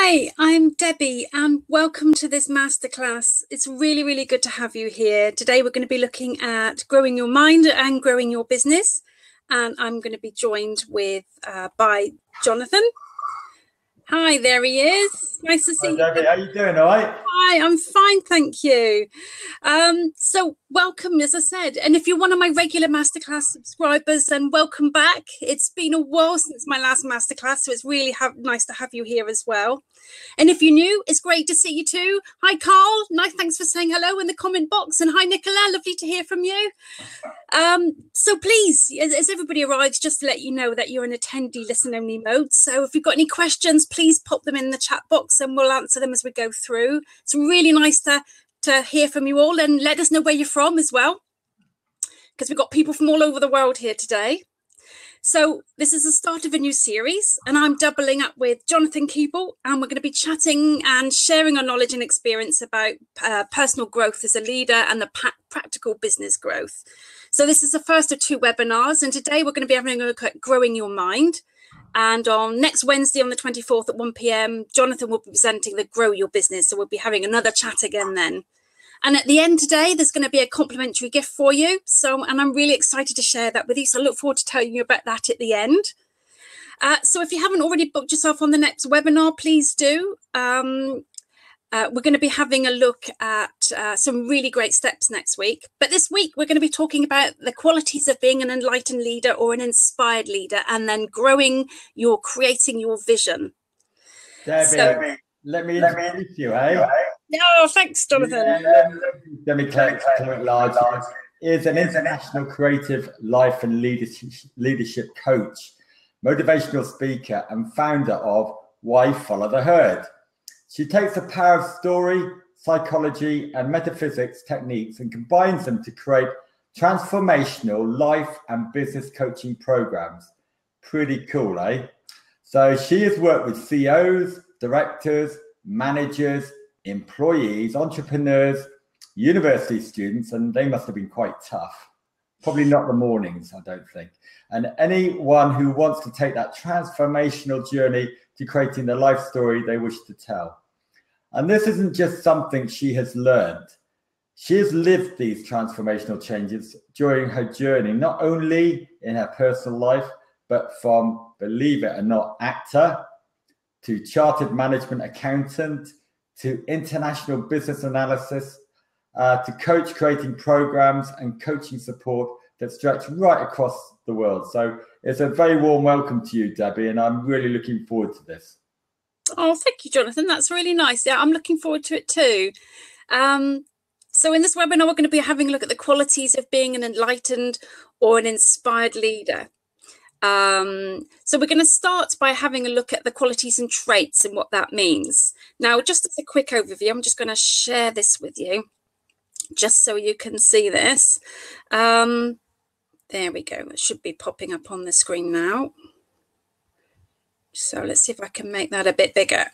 Hi, I'm Debbie and welcome to this masterclass. It's really, really good to have you here. Today we're going to be looking at growing your mind and growing your business. And I'm going to be joined by Jonathan. Hi, there he is. Nice to see you. Debbie, how you doing? All right? Hi, I'm fine, thank you. So welcome, as I said, and if you're one of my regular masterclass subscribers, then welcome back. It's been a while since my last masterclass, so it's really nice to have you here as well. And if you're new, it's great to see you too. Hi, Carl. Nice, thanks for saying hello in the comment box. And hi, Nicola. Lovely to hear from you. So please, as everybody arrives, just to let you know that you're in attendee listen only mode. So if you've got any questions, please pop them in the chat box and we'll answer them as we go through. It's really nice to hear from you all, and let us know where you're from as well, because we've got people from all over the world here today. So this is the start of a new series, and I'm doubling up with Jonathan Keeble, and we're going to be chatting and sharing our knowledge and experience about personal growth as a leader and the practical business growth. So this is the first of two webinars, and today we're going to be having a look at growing your mind. And on next Wednesday, on the 24th at 1 p.m, Jonathan will be presenting the Grow Your Business. So we'll be having another chat again then. And at the end today, there's going to be a complimentary gift for you. And I'm really excited to share that with you. So I look forward to telling you about that at the end. So if you haven't already booked yourself on the next webinar, please do. We're going to be having a look at some really great steps next week. But this week, we're going to be talking about the qualities of being an enlightened leader or an inspired leader, and then creating your vision. Debbie, let me introduce you, eh? Oh, thanks, Jonathan. Debbie Clement-Large is an international creative life and leadership coach, motivational speaker, and founder of Why Follow the Herd. She takes the power of story, psychology, and metaphysics techniques and combines them to create transformational life and business coaching programs. Pretty cool, eh? So she has worked with CEOs, directors, managers, employees, entrepreneurs, university students, and they must have been quite tough. Probably not the mornings, I don't think. And anyone who wants to take that transformational journey to creating the life story they wish to tell. And this isn't just something she has learned. She has lived these transformational changes during her journey, not only in her personal life, but from, believe it or not, actor to chartered management accountant to international business analysis to coach creating programs and coaching support that stretch right across the world. So it's a very warm welcome to you, Debbie, and I'm really looking forward to this. Oh, thank you, Jonathan. That's really nice. Yeah, I'm looking forward to it too. So in this webinar, we're going to be having a look at the qualities of being an enlightened or an inspired leader. So we're going to start by having a look at the qualities and traits and what that means. Now, just as a quick overview, I'm just going to share this with you, just so you can see this. There we go. It should be popping up on the screen now. So let's see if I can make that a bit bigger.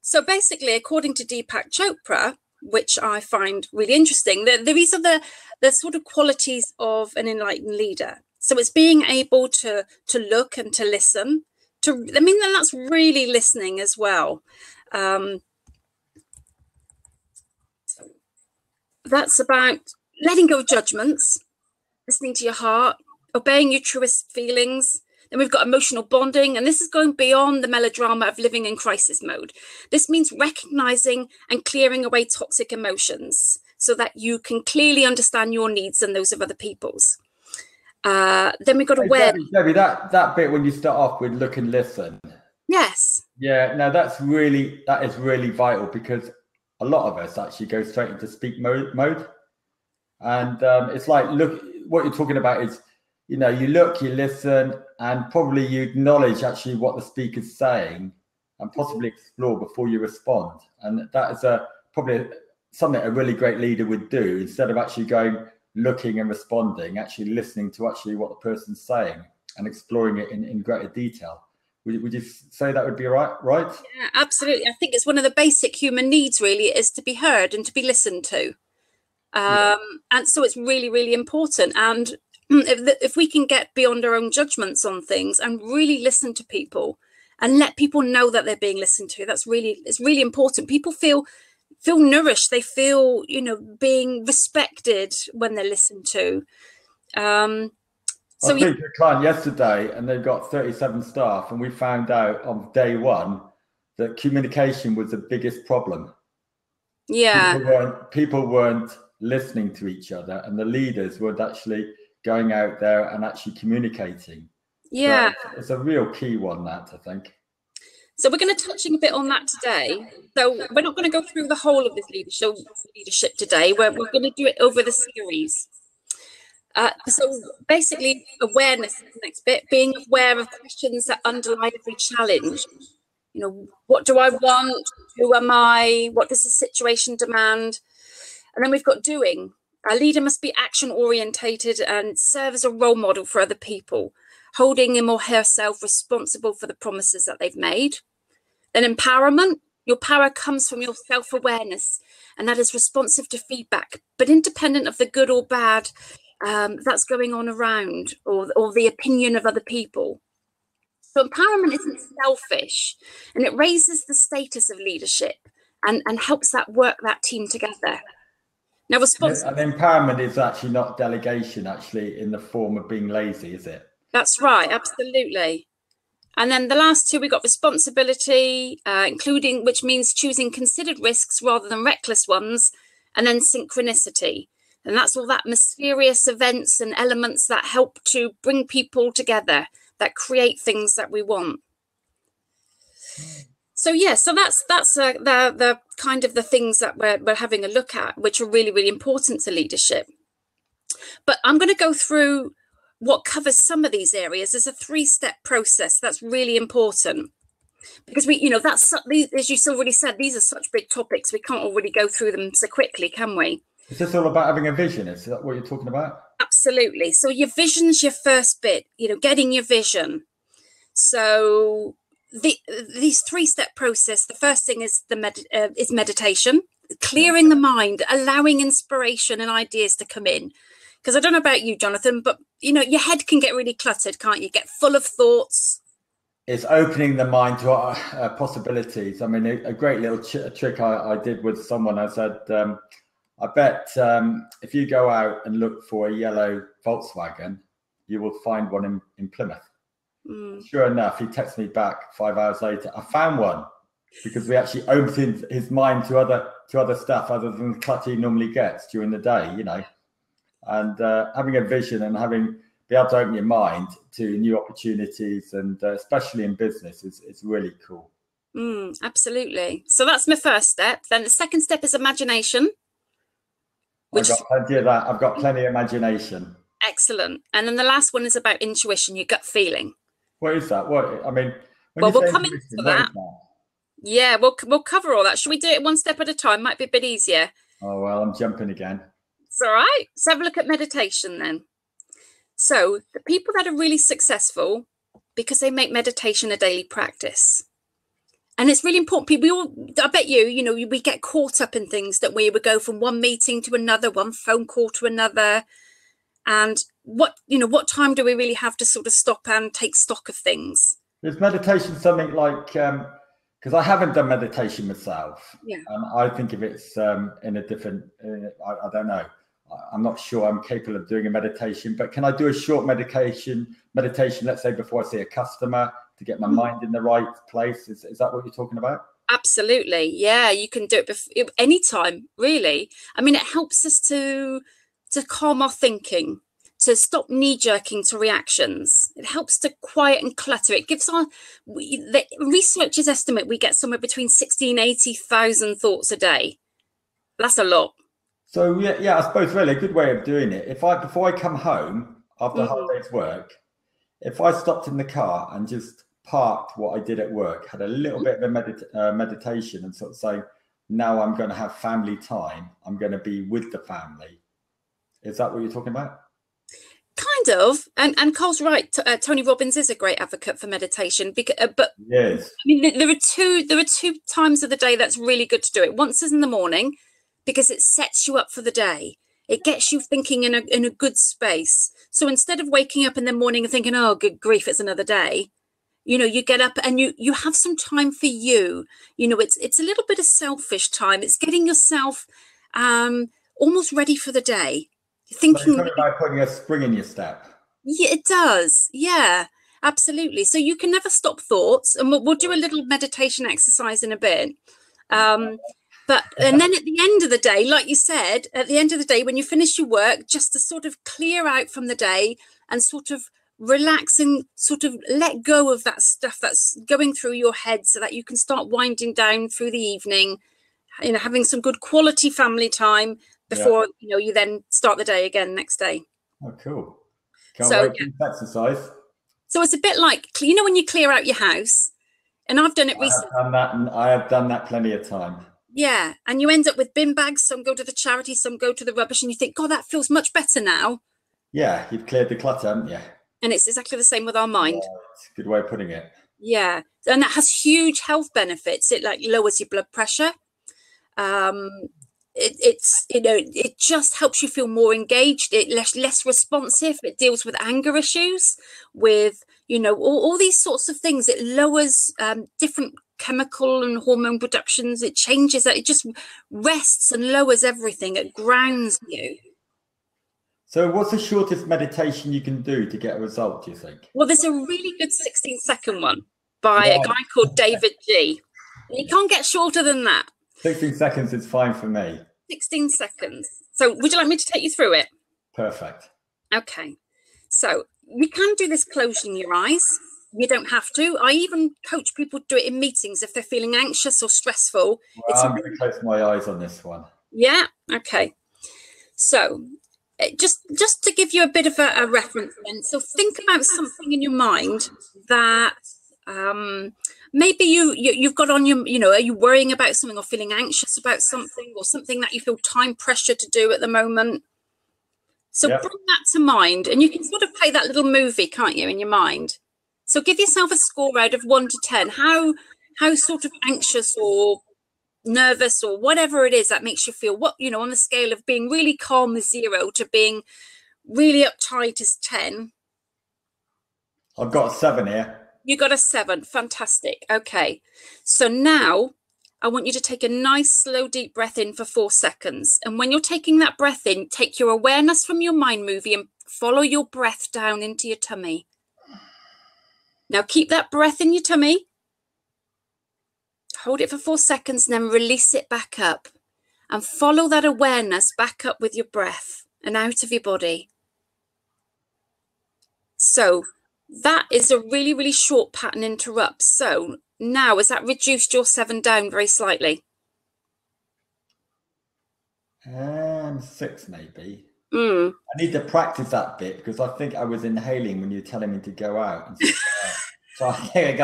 So basically, according to Deepak Chopra, which I find really interesting, these are the sort of qualities of an enlightened leader. So it's being able to look and to listen. That's really listening as well. That's about letting go of judgments, listening to your heart, obeying your truest feelings. Then we've got emotional bonding, and this is going beyond the melodrama of living in crisis mode. This means recognizing and clearing away toxic emotions so that you can clearly understand your needs and those of other people's. Then we've got awareness. Debbie, that bit when you start off with look and listen. Yes. Yeah, no, that is really vital, because a lot of us actually go straight into speak mode. And it's like, look, what you're talking about is, you know, you look, you listen, and probably you acknowledge actually what the speaker's saying and possibly explore before you respond. And that is probably something a really great leader would do, instead of actually going, looking and responding, actually listening to actually what the person's saying and exploring it in greater detail. Would you say that would be right? Yeah, absolutely. I think it's one of the basic human needs, really, is to be heard and to be listened to. And so it's really, really important. And if we can get beyond our own judgments on things and really listen to people and let people know that they're being listened to. It's really important. People feel nourished. They feel, being respected when they're listened to. I was speaking to a client yesterday, and they've got 37 staff, and we found out on day one that communication was the biggest problem. Yeah. People weren't listening to each other, and the leaders weren't actually going out there and actually communicating. Yeah. So it's a real key one, that, I think. So we're going to touch a bit on that today. So we're not going to go through the whole of this leadership today. We're going to do it over the series. So basically, awareness is the next bit, being aware of questions that underlie every challenge. What do I want? Who am I? What does the situation demand? And then we've got doing. A leader must be action orientated and serve as a role model for other people, holding him or herself responsible for the promises that they've made. Then empowerment. Your power comes from your self-awareness, and that is responsive to feedback, but independent of the good or bad that's going on around, or the opinion of other people. So empowerment isn't selfish, and it raises the status of leadership and helps that team together. Now, and empowerment is actually not delegation, actually, in the form of being lazy, is it? That's right, absolutely. And then the last two, we got responsibility, including, which means choosing considered risks rather than reckless ones, and then synchronicity. And that's all that mysterious events and elements that help to bring people together, that create things that we want. So that's the kind of the things that we're having a look at, which are really, really important to leadership. But I'm going to go through what covers some of these areas. There's a 3-step process that's really important, because that's, as you already said, these are such big topics. We can't already go through them so quickly, can we? Is this all about having a vision? Is that what you're talking about? Absolutely. So your vision's your first bit, getting your vision. So these 3-step process, the first thing is is meditation, clearing the mind, allowing inspiration and ideas to come in. Because I don't know about you, Jonathan, but your head can get really cluttered, can't you? Get full of thoughts. It's opening the mind to possibilities. I mean, a great little trick I did with someone. I said, I bet if you go out and look for a yellow Volkswagen, you will find one in Plymouth. Sure enough, he texted me back 5 hours later. I found one, because we actually opened his mind to other stuff other than the clutter he normally gets during the day, And having a vision and be able to open your mind to new opportunities, and especially in business, is really cool. Absolutely. So that's my first step. Then the second step is imagination. I've got plenty of that. I've got plenty of imagination. Excellent. And then the last one is about intuition, your gut feeling. What is that? What I mean? Well, we'll come into that. Yeah, we'll cover all that. Should we do it one step at a time? Might be a bit easier. Oh, well, I'm jumping again. It's all right. Let's have a look at meditation then. So the people that are really successful, because they make meditation a daily practice. And it's really important. I bet we get caught up in things that we would go from one meeting to another, one phone call to another. And what time do we really have to sort of stop and take stock of things? Is meditation something like, because I haven't done meditation myself. Yeah. And I think of it in a different, I don't know. I'm not sure I'm capable of doing a meditation, but can I do a short meditation, let's say before I see a customer, to get my mind in the right place? Is that what you're talking about? Absolutely. Yeah, you can do it anytime, really. I mean, it helps us to calm our thinking, to stop knee-jerking to reactions. It helps to quiet and clutter. It gives the researchers estimate we get somewhere between 60 and 80,000 thoughts a day. That's a lot. So yeah, I suppose really a good way of doing it. Before I come home after a hard day's work, if I stopped in the car and just parked what I did at work, had a little bit of a meditation, and sort of say, now I'm going to have family time. I'm going to be with the family. Is that what you're talking about? Kind of. And Cole's right. Tony Robbins is a great advocate for meditation. But yes, I mean, there are two times of the day that's really good to do it. Once is in the morning, because it sets you up for the day. It gets you thinking in a good space. So instead of waking up in the morning and thinking, oh, good grief, it's another day, You know, you get up and you have some time for you. You know, it's a little bit of selfish time. It's getting yourself almost ready for the day. Thinking about putting a spring in your step. Yeah, it does. Yeah, absolutely. So you can never stop thoughts, and we'll do a little meditation exercise in a bit. And then at the end of the day, like you said, at the end of the day, when you finish your work, just to sort of clear out from the day and sort of relax and sort of let go of that stuff that's going through your head so that you can start winding down through the evening, you know, having some good quality family time before, you know, you then start the day again next day. Oh, cool. Can't wait for this exercise. So it's a bit like, you know, when you clear out your house, and I've done it recently. I have done that plenty of time. Yeah, and you end up with bin bags. Some go to the charity, some go to the rubbish, and you think, God, that feels much better now. Yeah, you've cleared the clutter, haven't you? And it's exactly the same with our mind. It's a good way of putting it. Yeah, and that has huge health benefits. It like lowers your blood pressure. It's you know, it just helps you feel more engaged. It less responsive. It deals with anger issues, with, you know, all these sorts of things. It lowers different chemical and hormone productions. It changes that. It just rests and lowers everything. It grounds you. So what's the shortest meditation you can do to get a result, do you think? Well, there's a really good 16-second one by a guy called David G. You can't get shorter than that. 16 seconds is fine for me. 16 seconds. So would you like me to take you through it? Perfect. Okay. So you can do this closing your eyes. You don't have to. I even coach people to do it in meetings if they're feeling anxious or stressful. Well, I'm going to close my eyes on this one. Yeah. Okay. So just to give you a bit of a reference then. So think about something in your mind that maybe you've got on your, you know, are you worrying about something or feeling anxious about something, or something that you feel time pressure to do at the moment? So bring that to mind, and you can sort of play that little movie, can't you, in your mind? So give yourself a score out of 1 to 10. How sort of anxious or nervous or whatever it is that makes you feel, what, you know, on the scale of being really calm is 0 to being really uptight is 10. I've got a 7 here. You got a 7. Fantastic. Okay. So now I want you to take a nice, slow, deep breath in for 4 seconds. And when you're taking that breath in, take your awareness from your mind movie and follow your breath down into your tummy. Now keep that breath in your tummy. Hold it for 4 seconds and then release it back up. And follow that awareness back up with your breath and out of your body. So that is a really, really short pattern interrupt. So now, has that reduced your 7 down very slightly? 6 maybe. I need to practice that bit because I think I was inhaling when you were telling me to go out. And so I think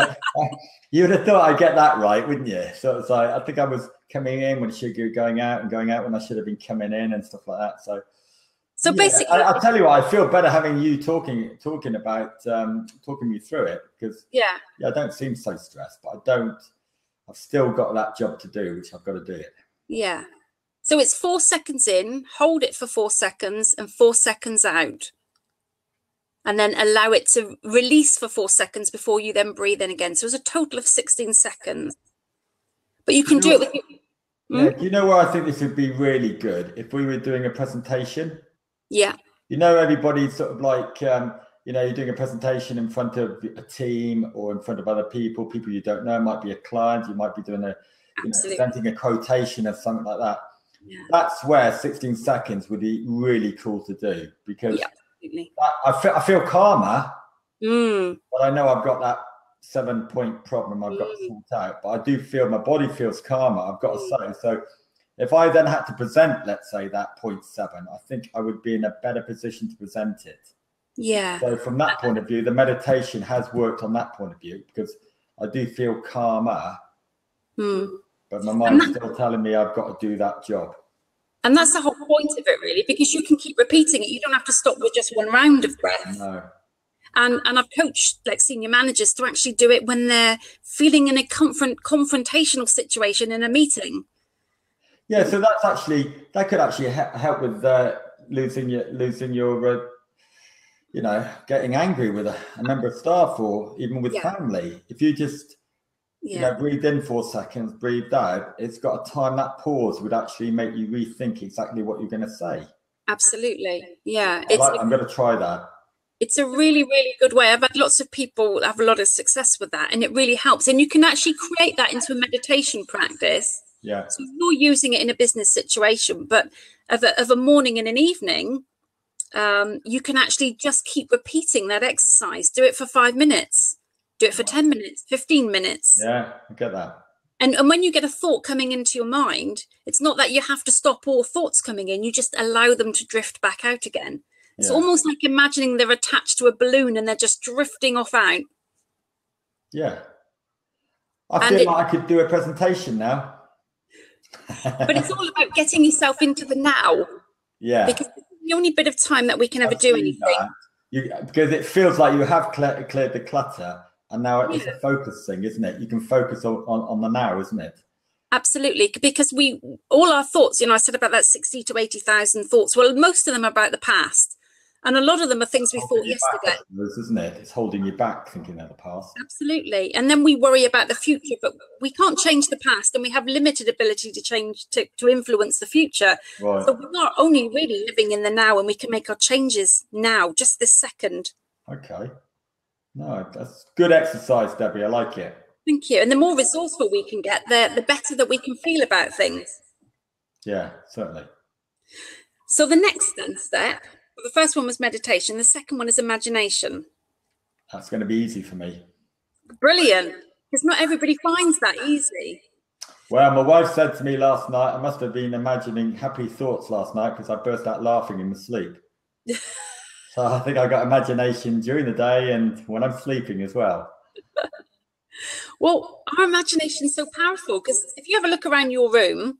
you would have thought I'd get that right, wouldn't you? So it's like, I think I was coming in when I should be going out, and going out when I should have been coming in and stuff like that. So basically, I'll tell you what, I feel better having you talking about talking me through it, because I don't seem so stressed, but I've still got that job to do, which I've got to do it. Yeah. So it's 4 seconds in, hold it for 4 seconds and 4 seconds out. And then allow it to release for 4 seconds before you then breathe in again. So it's a total of 16 seconds. But you can do it with Yeah, do you know where I think this would be really good? If we were doing a presentation. Yeah. You know, everybody's sort of like, you know, you're doing a presentation in front of a team or in front of other people you don't know. It might be a client. You might be doing presenting a quotation or something like that. Yeah. That's where 16 seconds would be really cool to do, because I feel calmer, but I know I've got that 7-point problem I've got to sort out. But I do feel my body feels calmer, I've got to say. So if I then had to present, let's say, that 0.7, I think I would be in a better position to present it. Yeah. So from that point of view, the meditation has worked on that point of view, because I do feel calmer, but my mind's still telling me I've got to do that job. And that's the whole point of it, really, because you can keep repeating it. You don't have to stop with just one round of breath. No. And I've coached like senior managers to actually do it when they're feeling in a confrontational situation in a meeting. Yeah, so that could actually help with losing your you know, getting angry with a member of staff or even with family. If you just, you know, breathe in 4 seconds, breathe out, it's got a time. That pause would actually make you rethink exactly what you're going to say. Absolutely. Yeah. I'm going to try that. It's a really, really good way. I've had lots of people have a lot of success with that, and it really helps. And you can actually create that into a meditation practice. Yeah. So you're using it in a business situation, but of a morning and an evening, you can actually just keep repeating that exercise. Do it for 5 minutes. Do it for 10 minutes, 15 minutes. Yeah, I get that. And when you get a thought coming into your mind, it's not that you have to stop all thoughts coming in. You just allow them to drift back out again. It's almost like imagining they're attached to a balloon and they're just drifting off out. Yeah. I feel like I could do a presentation now. But it's all about getting yourself into the now. Yeah. Because it's the only bit of time that we can ever do anything. Because it feels like you have cleared the clutter, and now it's a focus thing, isn't it? You can focus on the now, isn't it? Absolutely, because all our thoughts, you know, I said about that 60 to 80,000 thoughts. Well, most of them are about the past. And a lot of them are things we thought yesterday. Isn't it? It's holding you back thinking of the past. Absolutely. And then we worry about the future, but we can't change the past, and we have limited ability to change, to influence the future. Right. So we are only really living in the now, and we can make our changes now, just this second. Okay. No, that's good exercise, Debbie. I like it. Thank you. And the more resourceful we can get, the better that we can feel about things. Yeah, certainly. So the next step, the first one was meditation. The second one is imagination. That's going to be easy for me. Brilliant. Because not everybody finds that easy. Well, my wife said to me last night, I must have been imagining happy thoughts last night because I burst out laughing in my sleep. So I think I got imagination during the day and when I'm sleeping as well. Well, our imagination is so powerful because if you have a look around your room,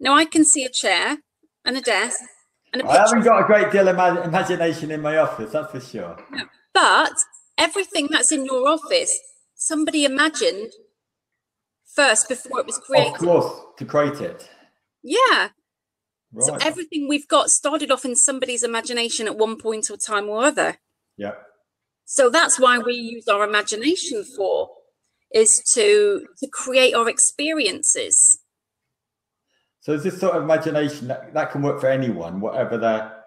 now I can see a chair and a desk. I haven't got a great deal of imagination in my office, that's for sure. No. But everything that's in your office, somebody imagined first before it was created. Of course, to create it. Yeah. Right. So everything we've got started off in somebody's imagination at one point or time or other. Yeah. So that's why we use our imagination is to create our experiences. So is this sort of imagination that can work for anyone, whatever their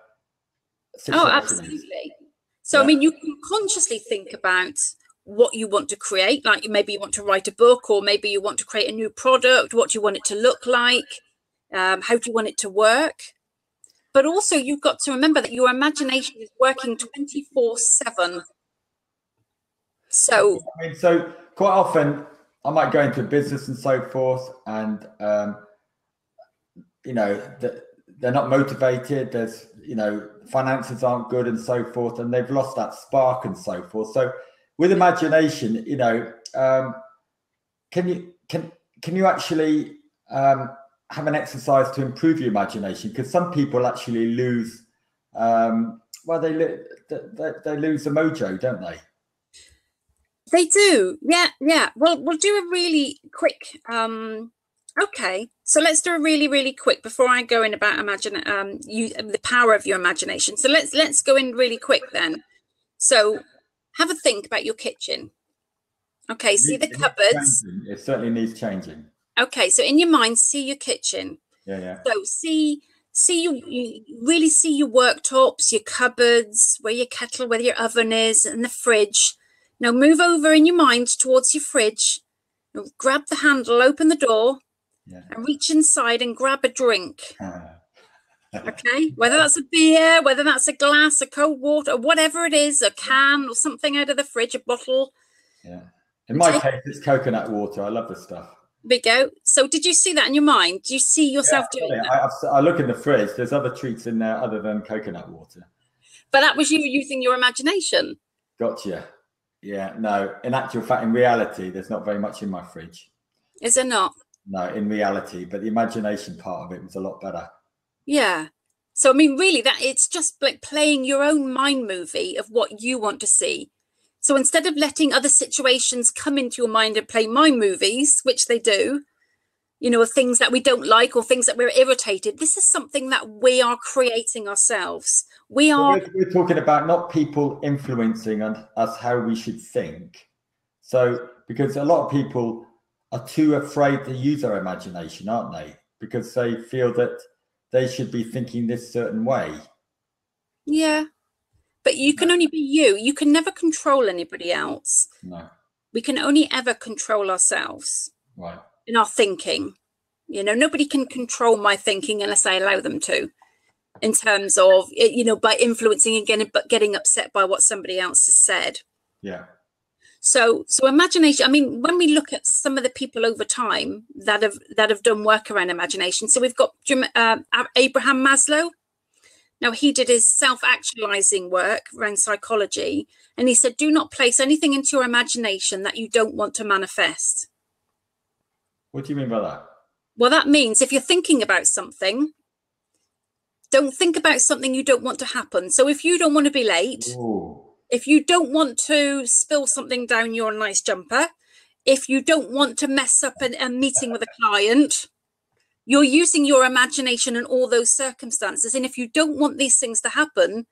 situation is? Absolutely. So, I mean, you can consciously think about what you want to create, like maybe you want to write a book, or maybe you want to create a new product. What do you want it to look like? How do you want it to work? But also you've got to remember that your imagination is working 24/7. So, I mean, so quite often I might go into a business and so forth, and you know, they're not motivated. There's, you know, finances aren't good and so forth, and they've lost that spark and so forth. So with imagination, you know, can you actually have an exercise to improve your imagination? Because some people actually lose, well, they lose the mojo, don't they? They do. Yeah. Well, we'll do a really quick. Okay, so let's do a really, really quick before I go in about the power of your imagination. So let's go in really quick then. So have a think about your kitchen. Okay, see the cupboards. It certainly needs changing. Okay, so in your mind, see your kitchen. Yeah. So you really see your worktops, your cupboards, where your kettle, where your oven is, and the fridge. Now move over in your mind towards your fridge. Now grab the handle, open the door. Yeah. And reach inside and grab a drink. Okay, whether that's a beer, whether that's a glass of cold water, or whatever it is, a can or something out of the fridge, a bottle. Yeah. In my case, it's coconut water. I love this stuff. There we go. So did you see that in your mind? Do you see yourself doing that? I look in the fridge. There's other treats in there other than coconut water. But that was you using your imagination. Gotcha. Yeah, no. In actual fact, in reality, there's not very much in my fridge. Is there not? No, in reality, but the imagination part of it was a lot better. Yeah. So, I mean, really, that it's just like playing your own mind movie of what you want to see. So instead of letting other situations come into your mind and play mind movies, which they do, you know, things that we don't like or things that we're irritated. This is something that we are creating ourselves. We're talking about not people influencing us how we should think. So, because a lot of people are too afraid to use their imagination, aren't they? Because they feel that they should be thinking this certain way. Yeah. But you can only be you. You can never control anybody else. No. We can only ever control ourselves. Right. In our thinking. You know, nobody can control my thinking unless I allow them to, in terms of, you know, by influencing and getting upset by what somebody else has said. Yeah. So imagination, I mean, when we look at some of the people over time that have done work around imagination, so we've got Abraham Maslow. Now, he did his self-actualizing work around psychology, and he said, do not place anything into your imagination that you don't want to manifest. What do you mean by that? Well, that means if you're thinking about something, don't think about something you don't want to happen. So if you don't want to be late, Ooh. if you don't want to spill something down your nice jumper, if you don't want to mess up a meeting with a client, you're using your imagination in all those circumstances. And if you don't want these things to happen,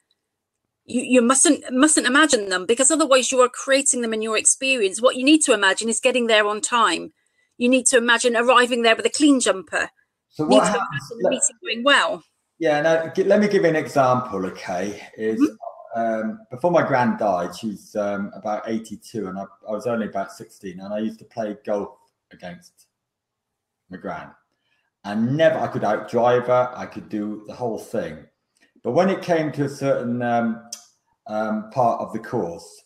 you mustn't imagine them, because otherwise you are creating them in your experience. What you need to imagine is getting there on time. You need to imagine arriving there with a clean jumper. So what happens? The meeting going well. Yeah, no, let me give you an example, okay? Before my gran died, she's about 82, and I was only about 16, and I used to play golf against my gran. And I could outdrive her, I could do the whole thing. But when it came to a certain part of the course,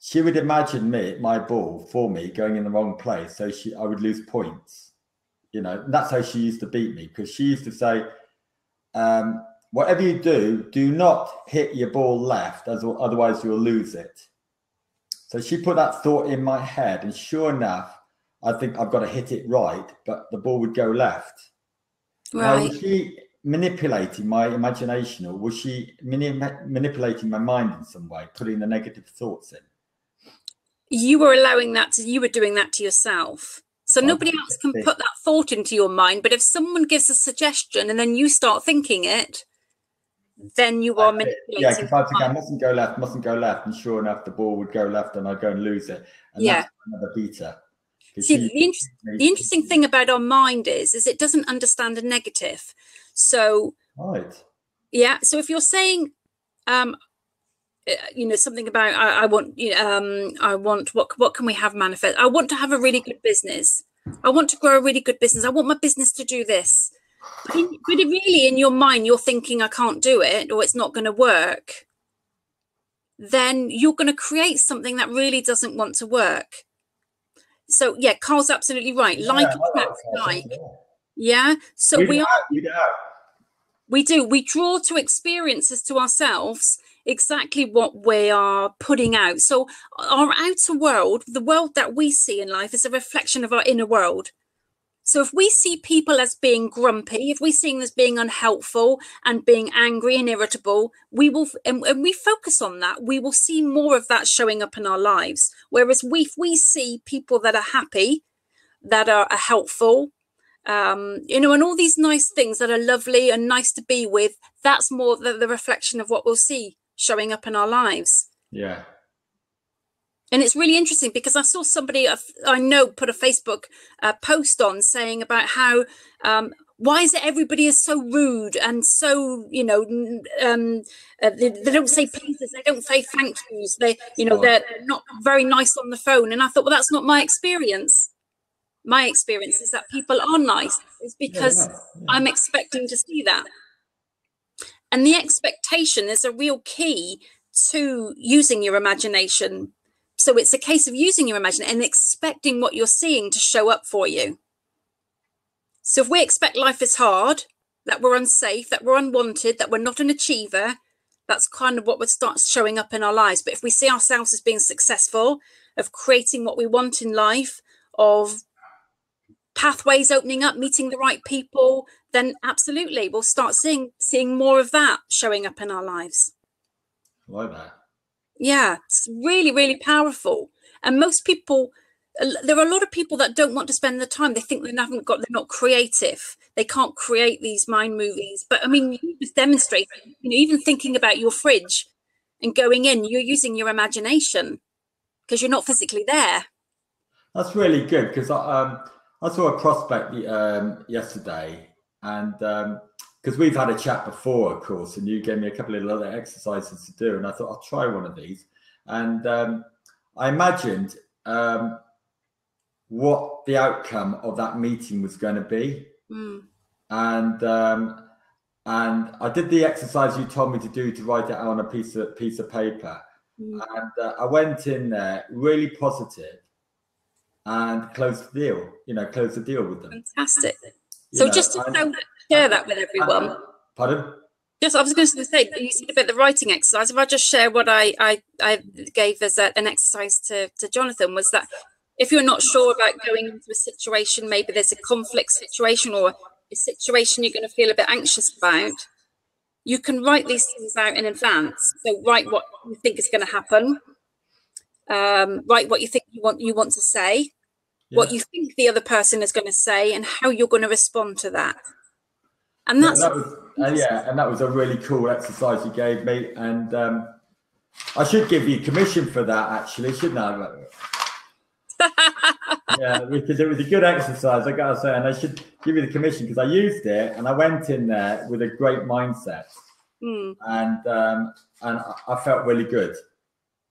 she would imagine my ball for me going in the wrong place, so I would lose points. You know, and that's how she used to beat me, because she used to say, whatever you do, do not hit your ball left, otherwise you'll lose it. So she put that thought in my head, and sure enough, I think I've got to hit it right, but the ball would go left. Right. Now, was she manipulating my imagination, or was she manipulating my mind in some way, putting the negative thoughts in? You were allowing that you were doing that to yourself. So nobody else can put that thought into your mind. But if someone gives a suggestion and then you start thinking it, then you are manipulating. Yeah, because I think I mustn't go left. And sure enough, the ball would go left and I'd go and lose it. And that's another beater. See, the interesting thing about our mind is it doesn't understand a negative. So, right. Yeah. So if you're saying, you know, something about I want what can we have manifest? I want to have a really good business. I want to grow a really good business. I want my business to do this. But really, in your mind, you're thinking I can't do it, or it's not going to work. Then you're going to create something that really doesn't want to work. So yeah, Carl's absolutely right. Like attracts like. Yeah. So we do. We draw to experiences to ourselves exactly what we are putting out. So our outer world, the world that we see in life, is a reflection of our inner world. So if we see people as being grumpy, if we see them as being unhelpful and being angry and irritable, we will, and we focus on that, we will see more of that showing up in our lives. Whereas if we see people that are happy, that are helpful, you know, and all these nice things that are lovely and nice to be with, that's more the reflection of what we'll see showing up in our lives. Yeah. And it's really interesting because I saw somebody I know put a Facebook post on saying about how why is it everybody is so rude and so, you know, they don't say pleases, they don't say thank yous, they're not very nice on the phone. And I thought, well, that's not my experience. My experience is that people are nice. It's because I'm expecting to see that. And the expectation is a real key to using your imagination. So it's a case of using your imagination and expecting what you're seeing to show up for you. So if we expect life is hard, that we're unsafe, that we're unwanted, that we're not an achiever, that's kind of what would start showing up in our lives. But if we see ourselves as being successful, of creating what we want in life, of pathways opening up, meeting the right people, then absolutely we'll start seeing more of that showing up in our lives. I like that. Yeah, it's really, really powerful. And most people there are a lot of people that don't want to spend the time. They think they're not creative. They can't create these mind movies. But I mean, you just demonstrate, even thinking about your fridge and going in, you're using your imagination because you're not physically there. That's really good, because I saw a prospect yesterday, and because we've had a chat before, of course, and you gave me a couple of other exercises to do, and I thought I'll try one of these. And I imagined what the outcome of that meeting was going to be. And I did the exercise you told me to do, to write it out on a piece of paper. And I went in there really positive and closed the deal with them. Fantastic. So just to share that with everyone. Pardon? Just, I was going to say, you said about the writing exercise. If I just share what I gave as an exercise to Jonathan, was that if you're not sure about going into a situation, maybe there's a conflict situation or a situation you're going to feel a bit anxious about, you can write these things out in advance. So write what you think is going to happen. Write what you think you want to say, what you think the other person is going to say, and how you're going to respond to that. And that was a really cool exercise you gave me, and I should give you commission for that, actually, shouldn't I? Yeah, because it was a good exercise, I gotta say, and I should give you the commission because I used it and I went in there with a great mindset, and I felt really good.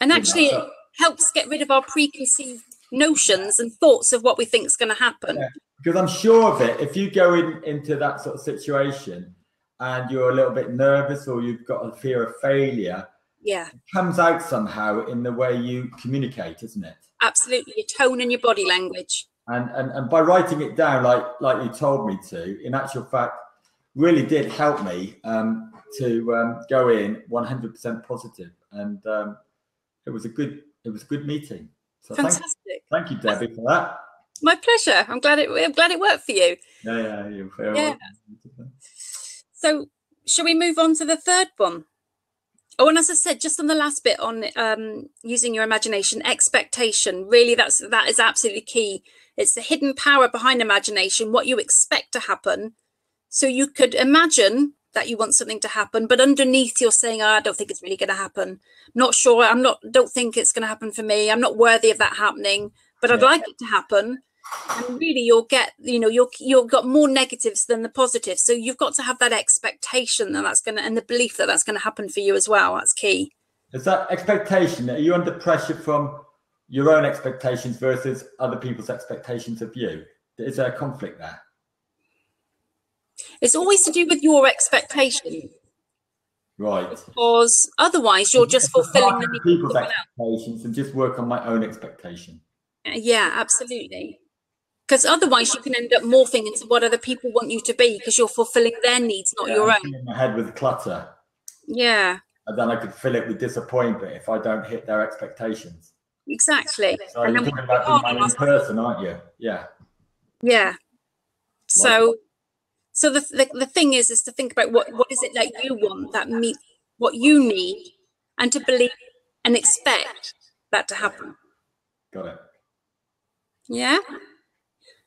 And actually, it helps get rid of our preconceived notions and thoughts of what we think is going to happen. Yeah, because I'm sure of it. If you go into that sort of situation and you're a little bit nervous or you've got a fear of failure, it comes out somehow in the way you communicate, isn't it? Absolutely, your tone and your body language. And by writing it down like you told me to, in actual fact, really did help me to go in 100% positive, and it was a good meeting. So fantastic. Thank you, Debbie, for that. My pleasure. I'm glad it worked for you. Yeah, you're very welcome. So, shall we move on to the third one? Oh, and as I said, just on the last bit on using your imagination, expectation, really that is absolutely key. It's the hidden power behind imagination, what you expect to happen. So you could imagine that you want something to happen, but underneath you're saying, I don't think it's really going to happen. Not sure. Don't think it's going to happen for me. I'm not worthy of that happening, but I'd like it to happen. And really you'll get, you've got more negatives than the positives. So you've got to have that expectation and the belief that that's going to happen for you as well. That's key. Is that expectation, are you under pressure from your own expectations versus other people's expectations of you? Is there a conflict there? It's always to do with your expectation. Right. Because otherwise you're just fulfilling the needs people's expectations and just work on my own expectation. Yeah, absolutely. Because otherwise you can end up morphing into what other people want you to be because you're fulfilling their needs, not your own. In my head with clutter. Yeah. And then I could fill it with disappointment if I don't hit their expectations. Exactly. So you're talking about being my own person, aren't you? Yeah. Yeah. So the thing is to think about what is it that you want that meets what you need, and to believe and expect that to happen. Got it. Yeah.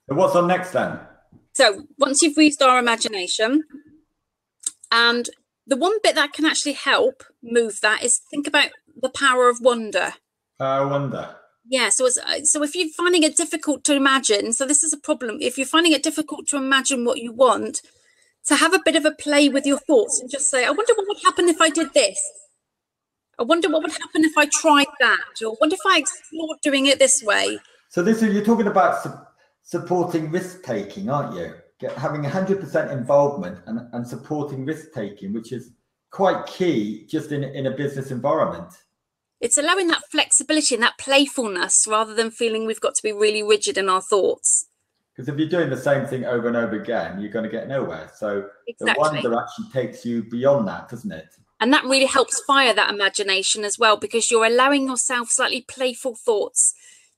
So what's on next then? So once you've used our imagination, and the one bit that can actually help move that is think about the power of wonder. Wonder. Yeah. So if you're finding it difficult to imagine, so this is a problem. If you're finding it difficult to imagine what you want, to have a bit of a play with your thoughts and just say, I wonder what would happen if I did this. I wonder what would happen if I tried that, or I wonder if I explored doing it this way. So you're talking about supporting risk-taking, aren't you? Having 100% involvement and supporting risk-taking, which is quite key just in a business environment. It's allowing that flexibility and that playfulness rather than feeling we've got to be really rigid in our thoughts. Because if you're doing the same thing over and over again, you're going to get nowhere. So the wonder actually takes you beyond that, doesn't it? And that really helps fire that imagination as well, because you're allowing yourself slightly playful thoughts.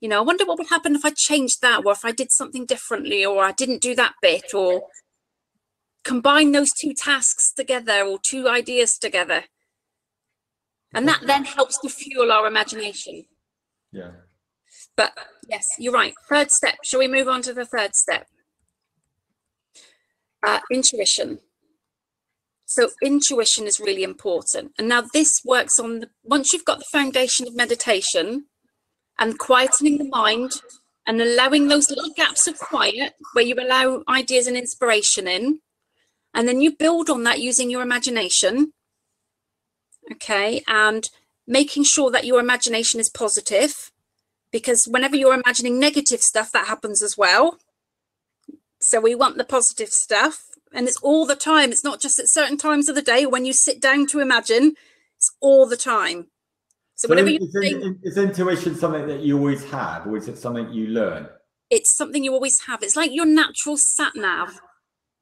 I wonder what would happen if I changed that, or if I did something differently, or I didn't do that bit, or combine those two tasks together or two ideas together. And that then helps to fuel our imagination. Yeah. But yes, you're right. Third step. Shall we move on to the third step? Intuition. So intuition is really important. And now this works on once you've got the foundation of meditation and quietening the mind and allowing those little gaps of quiet where you allow ideas and inspiration in, and then you build on that using your imagination. Okay, and making sure that your imagination is positive, because whenever you're imagining negative stuff, that happens as well. So we want the positive stuff, and it's all the time. It's not just at certain times of the day when you sit down to imagine, it's all the time. So whatever you think, is intuition something that you always have, or is it something you learn? It's something you always have. It's like your natural sat nav.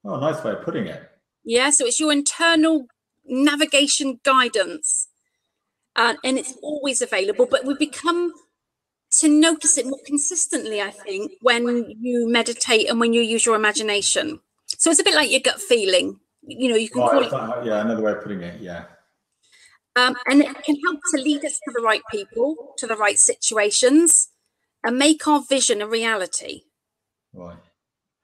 Oh, nice way of putting it. Yeah, so it's your internal navigation guidance, and it's always available, but we become to notice it more consistently, I think, when you meditate and when you use your imagination. So it's a bit like your gut feeling, you know, you can call it. Yeah, another way of putting it, yeah. And it can help to lead us to the right people, to the right situations, and make our vision a reality. Right.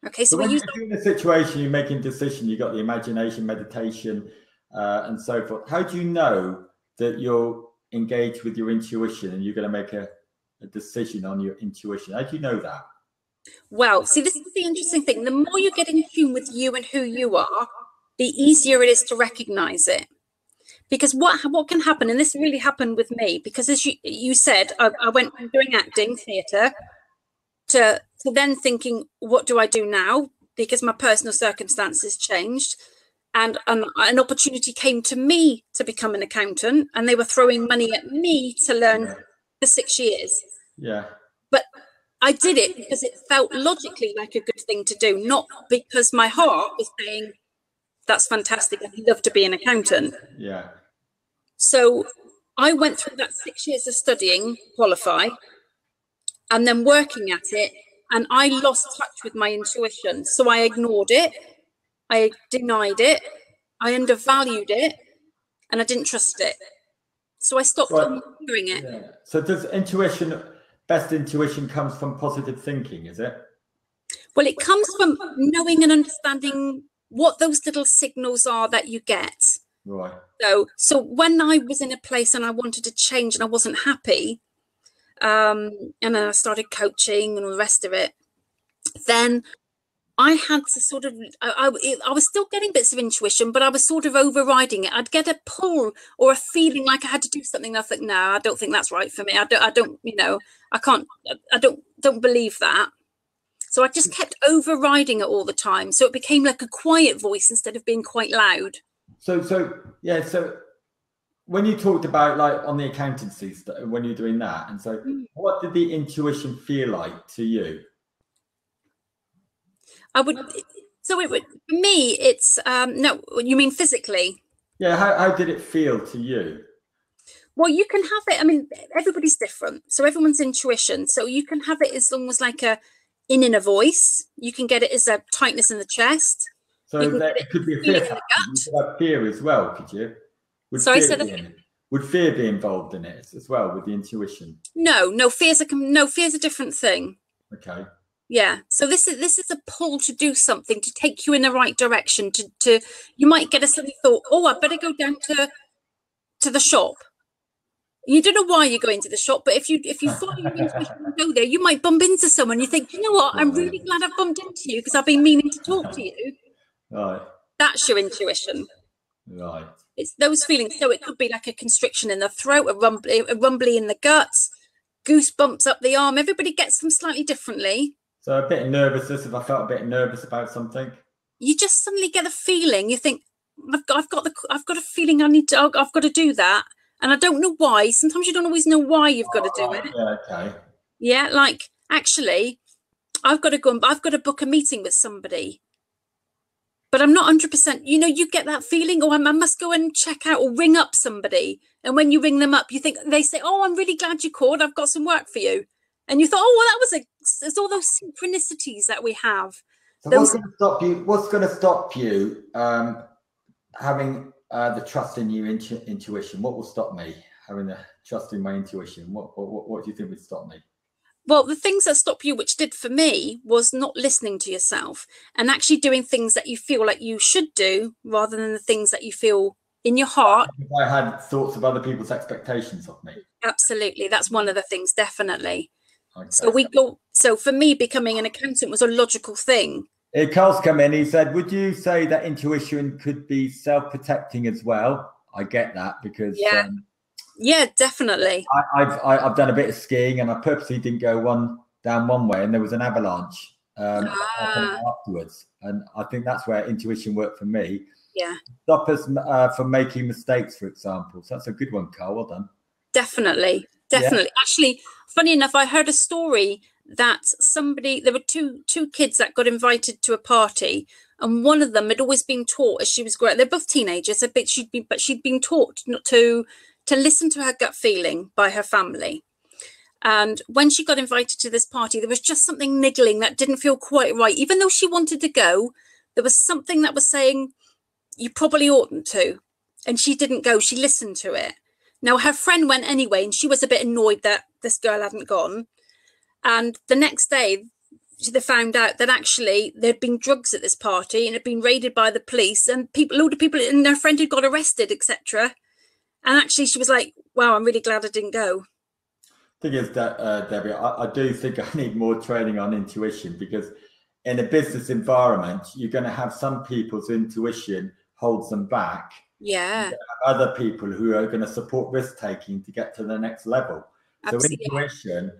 Okay, so when you're in a situation, you're making a decision, you've got the imagination, meditation, and so forth. How do you know that you're engaged with your intuition and you're going to make a decision on your intuition? How do you know that? Well, see, this is the interesting thing. The more you get in tune with you and who you are, the easier it is to recognize it. Because what can happen, and this really happened with me, because as you said, I went from doing acting, theatre, to then thinking, what do I do now? Because my personal circumstances changed, and an opportunity came to me to become an accountant, and they were throwing money at me to learn for 6 years. Yeah. But I did it because it felt logically like a good thing to do, not because my heart was saying, that's fantastic, I'd love to be an accountant. Yeah. So I went through that 6 years of studying, qualify, and then working at it, and I lost touch with my intuition. So I ignored it, I denied it, I undervalued it, and I didn't trust it. So I stopped doing it. Yeah. So does best intuition comes from positive thinking, is it? Well, it comes from knowing and understanding what those little signals are that you get. Right. So when I was in a place and I wanted to change and I wasn't happy, and then I started coaching and all the rest of it, then I had to sort of, I was still getting bits of intuition, but I was sort of overriding it. I'd get a pull or a feeling like I had to do something. And I thought, no, I don't think that's right for me. I don't, you know, I don't believe that. So I just kept overriding it all the time. So it became like a quiet voice instead of being quite loud. So yeah, so when you talked about like on the accountancy when you're doing that, and so what did the intuition feel like to you? For me, it's no, you mean physically? Yeah, how did it feel to you? Well, you can have it, I mean, everybody's different, so everyone's intuition, so you can have it as almost like a in a voice, you can get it as a tightness in the chest. So it could be a fear factor. You could have fear as well, could you? Would fear be involved in it as well with the intuition? No, fear's a different thing. Okay. Yeah. So this is a pull to do something, to take you in the right direction. To you might get a sudden thought, oh, I better go down to the shop. You don't know why you're going to the shop, but if you follow your intuition and go there, you might bump into someone. You think, you know what? I'm really glad I've bumped into you because I've been meaning to talk to you. Right. That's your intuition. Right. It's those feelings. So it could be like a constriction in the throat, a rumbly in the guts, goosebumps up the arm. Everybody gets them slightly differently. So a bit of nervousness, if I felt a bit nervous about something. You just suddenly get a feeling. You think, I've got a feeling I've got to do that. And I don't know why. Sometimes you don't always know why you've got to do it. Yeah, okay. Yeah, like actually, I've got to book a meeting with somebody. But I'm not 100%, you know, you get that feeling, oh, I must go and check out or ring up somebody. And when you ring them up, you think, they say, oh, I'm really glad you called. I've got some work for you. And you thought, oh, well, there's all those synchronicities that we have. So what's going to stop you having the trust in your intuition? What will stop me having the trust in my intuition? What do you think would stop me? Well, the things that stop you, which did for me, was not listening to yourself and actually doing things that you feel like you should do rather than the things that you feel in your heart. I had thoughts of other people's expectations of me. Absolutely. That's one of the things, definitely. Okay. So for me, becoming an accountant was a logical thing. Carl's come in. He said, would you say that intuition could be self-protecting as well? I get that because yeah, definitely. I've done a bit of skiing and I purposely didn't go down one way and there was an avalanche afterwards. And I think that's where intuition worked for me. Yeah. Stop us from making mistakes, for example. So that's a good one, Carl. Well done. Definitely. Yeah. Actually, funny enough, I heard a story that there were two kids that got invited to a party, and one of them had always been taught as she was growing. They're both teenagers, but she'd been taught not to listen to her gut feeling by her family. And when she got invited to this party, there was just something niggling that didn't feel quite right. Even though she wanted to go, there was something that was saying, you probably oughtn't to. And she didn't go. She listened to it. Now, her friend went anyway, and she was a bit annoyed that this girl hadn't gone. And the next day, they found out that actually there'd been drugs at this party and it had been raided by the police, and a load of people and her friend had got arrested, etc. And actually, she was like, wow, I'm really glad I didn't go. Thing is that, Debbie, I do think I need more training on intuition, because in a business environment, you're going to have some people's intuition holds them back. Yeah. Other people who are going to support risk taking to get to the next level. Absolutely. So intuition,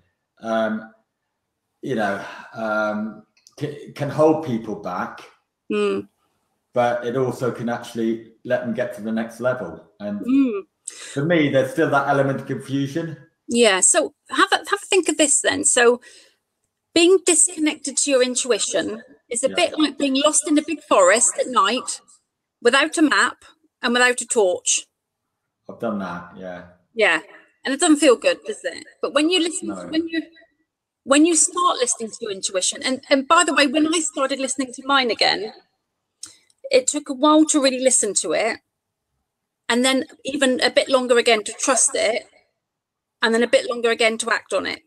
can hold people back, but it also can actually let them get to the next level. And for me, there's still that element of confusion. Yeah. So have a think of this then. So being disconnected to your intuition is a bit like being lost in a big forest at night without a map and without a torch. I've done that. Yeah. Yeah. And it doesn't feel good, does it? But when you listen, when you start listening to your intuition, and by the way, when I started listening to mine again, it took a while to really listen to it, and then even a bit longer again to trust it, and then a bit longer again to act on it.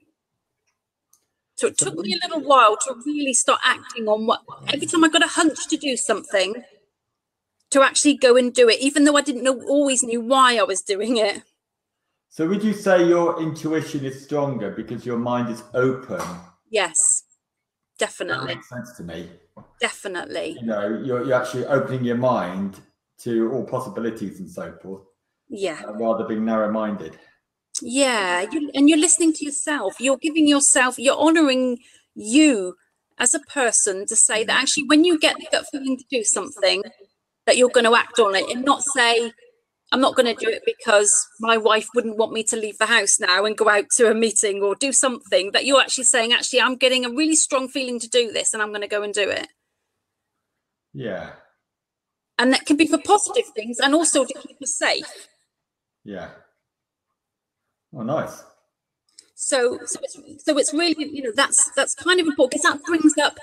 So it took me a little while to really start acting on every time I got a hunch to do something, to actually go and do it, even though I didn't always knew why I was doing it. So would you say your intuition is stronger because your mind is open? Yes, definitely. That makes sense to me. Definitely. You know, you're actually opening your mind to all possibilities and so forth. Yeah. Rather being narrow-minded. Yeah, and you're listening to yourself. You're giving yourself, you're honouring you as a person to say that actually when you get the gut feeling to do something, that you're going to act on it and not say, I'm not going to do it because my wife wouldn't want me to leave the house now and go out to a meeting or do something. That you're actually saying, actually, I'm getting a really strong feeling to do this and I'm going to go and do it. Yeah. And that can be for positive things and also to keep us safe. Yeah. Oh, nice. So it's really, you know, that's kind of important, because that brings up,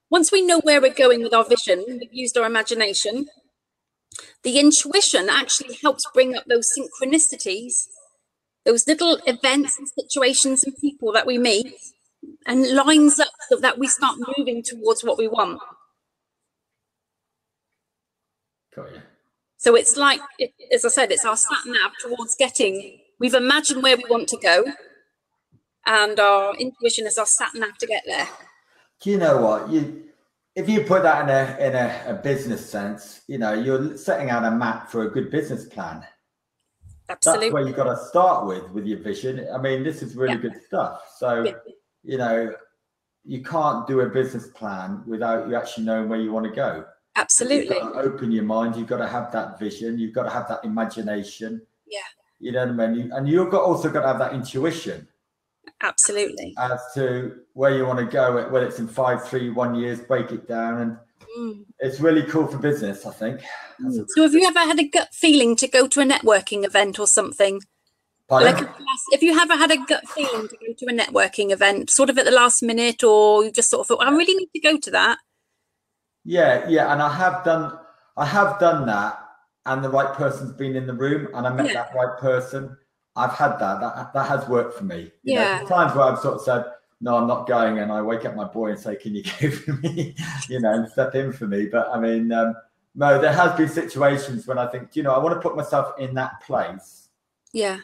once we know where we're going with our vision, we've used our imagination, the intuition actually helps bring up those synchronicities, those little events and situations and people that we meet, and lines up so that we start moving towards what we want. Got you. So it's like, as I said, it's our sat nav towards getting, we've imagined where we want to go, and our intuition is our sat nav to get there. Do you know what? If you put that in a business sense, you know, you're setting out a map for a good business plan. Absolutely. That's where you've got to start with your vision. I mean, this is really good stuff. So, you know, you can't do a business plan without you actually knowing where you want to go. Absolutely. You've got to open your mind. You've got to have that vision. You've got to have that imagination. Yeah. You know what I mean? And you've also got to have that intuition. Absolutely. As to where you want to go, whether it's in 5, 3, 1 years, break it down. And it's really cool for business, I think. So have you ever had a gut feeling to go to a networking event or something? Pardon? Like if you ever had a gut feeling to go to a networking event, sort of at the last minute, or you just sort of thought, I really need to go to that? Yeah. And I have done that, and the right person's been in the room, and I met that right person. I've had that has worked for me. You know, times where I've sort of said, no, I'm not going, and I wake up my boy and say, can you go for me, and step in for me. But I mean, no, there has been situations when I think, I want to put myself in that place. Yeah.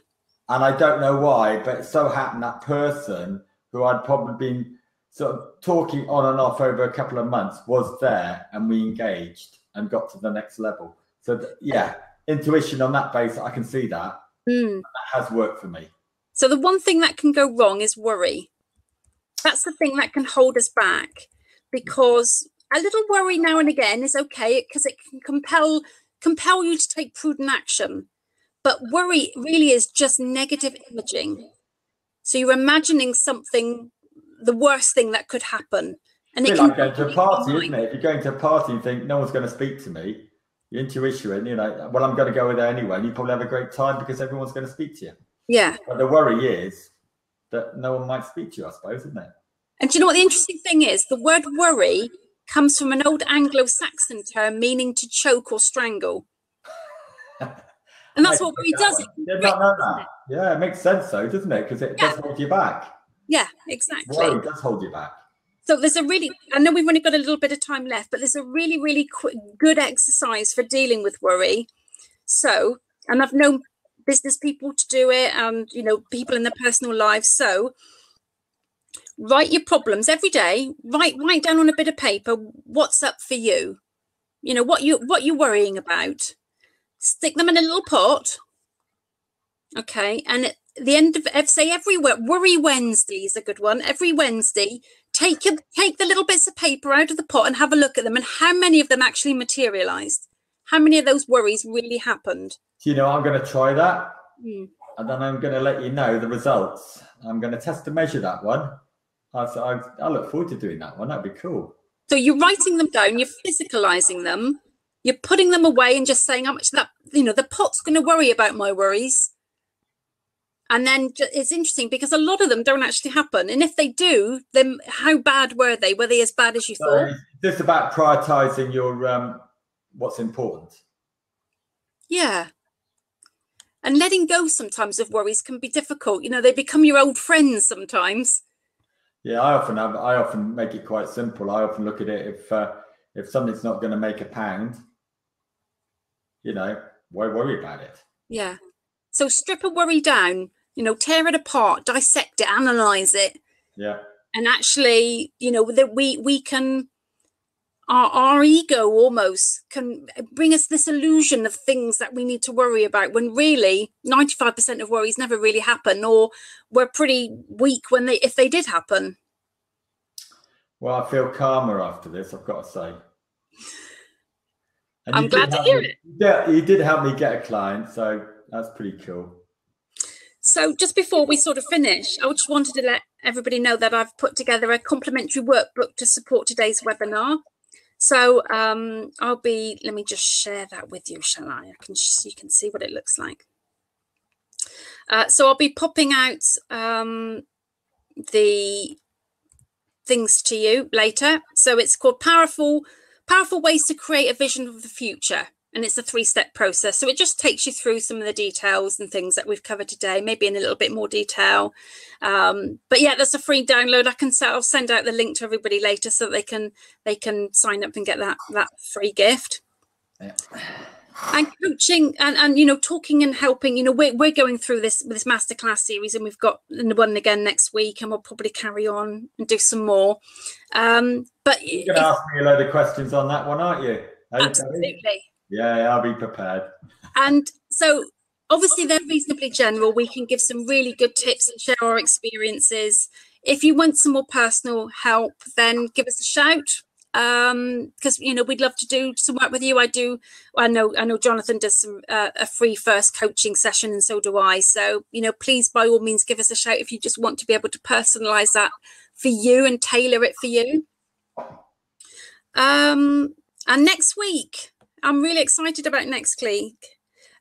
And I don't know why, but it so happened that person who I'd probably been sort of talking on and off over a couple of months was there, and we engaged and got to the next level. So intuition on that base, I can see that. That has worked for me. So the one thing that can go wrong is worry. That's the thing that can hold us back, because a little worry now and again is okay, because it can compel you to take prudent action. But worry really is just negative imaging. So you're imagining something, the worst thing that could happen. And it's like going to a party, isn't it? If you're going to a party and think no one's going to speak to me, your intuition, well, I'm going to go there anyway, and you probably have a great time because everyone's going to speak to you. Yeah. But the worry is that no one might speak to you, I suppose, isn't it? And do you know what the interesting thing is? The word worry comes from an old Anglo-Saxon term meaning to choke or strangle. And that's what worry does. It makes sense though, doesn't it? Because it does hold you back. Yeah, exactly. Worry does hold you back. So there's I know we've only got a little bit of time left, but there's a really, really good exercise for dealing with worry. So, and I've known business people to do it, and, people in their personal lives. So write your problems every day, write down on a bit of paper, what's up for you, what you're worrying about. Stick them in a little pot. Okay. And at the end of, say, every Worry Wednesday is a good one. Every Wednesday, take the little bits of paper out of the pot and have a look at them, and how many of them actually materialized. How many of those worries really happened? I'm going to try that. And then I'm going to let you know the results. I'm going to test and measure that one. I look forward to doing that one. That'd be cool. So you're writing them down, you're physicalizing them, you're putting them away and just saying how much that, the pot's going to worry about my worries. And then it's interesting because a lot of them don't actually happen. And if they do, then how bad were they? Were they as bad as you thought? It's just about prioritizing your what's important. Yeah. And letting go sometimes of worries can be difficult. They become your old friends sometimes. Yeah, I often make it quite simple. I often look at it, if something's not going to make a pound, why worry about it? Yeah. So strip a worry down, tear it apart, dissect it, analyze it. Yeah. And actually, that we can, our ego almost can bring us this illusion of things that we need to worry about, when really 95% of worries never really happen, or we're pretty weak if they did happen. Well, I feel calmer after this, I've got to say. And I'm glad to hear it. Yeah, you did help me get a client, so that's pretty cool. So just before we sort of finish, I just wanted to let everybody know that I've put together a complimentary workbook to support today's webinar. So let me just share that with you, shall I? You can see what it looks like. So I'll be popping out the things to you later. So it's called Powerful Ways to Create a Vision of the Future. And it's a 3-step process. So it just takes you through some of the details and things that we've covered today, maybe in a little bit more detail. But yeah, that's a free download. I'll send out the link to everybody later so they can sign up and get that free gift. Yeah. And coaching and talking and helping, we're going through this masterclass series, and we've got one again next week, and we'll probably carry on and do some more. But you're going to ask me a load of questions on that one, aren't you? Absolutely. Yeah, I'll be prepared. And so obviously they're reasonably general. We can give some really good tips and share our experiences. If you want some more personal help, then give us a shout. Because we'd love to do some work with you. I know Jonathan does some a free first coaching session, and so do I. So please, by all means, give us a shout if you just want to be able to personalize that for you and tailor it for you. And next week, I'm really excited about next week.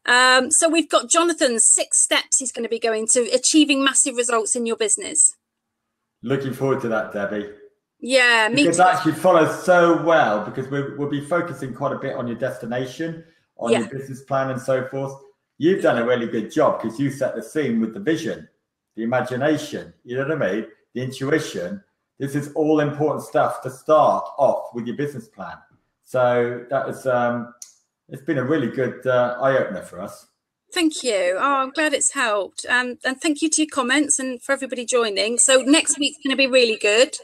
So we've got Jonathan's 6 steps he's going to be going to achieving massive results in your business. Looking forward to that, Debbie. Yeah, me too. Because that actually follows so well, because we'll be focusing quite a bit on your destination, on your business plan and so forth. You've done a really good job because you set the scene with the vision, the imagination, you know what I mean? the intuition. This is all important stuff to start off with your business plan. So that is, it's been a really good eye opener for us. Thank you. Oh, I'm glad it's helped. And thank you to your comments and for everybody joining. So next week's going to be really good.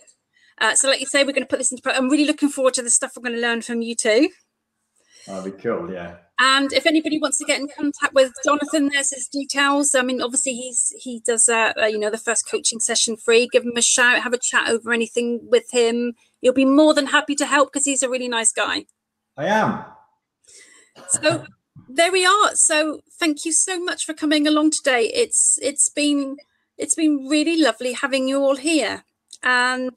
So like you say, we're going to put this into practice. I'm really looking forward to the stuff we're going to learn from you too. That'd be cool, yeah. And if anybody wants to get in contact with Jonathan, there's his details. I mean, obviously he does the first coaching session free. Give him a shout, have a chat over anything with him. He'll be more than happy to help because he's a really nice guy. I am. So there we are. So thank you so much for coming along today. It's been really lovely having you all here, and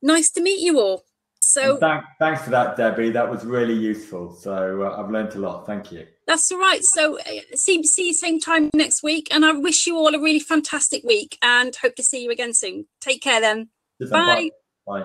nice to meet you all. So thanks for that, Debbie. That was really useful. So I've learned a lot. Thank you. That's all right. So see you same time next week. And I wish you all a really fantastic week and hope to see you again soon. Take care then. Bye. Bye.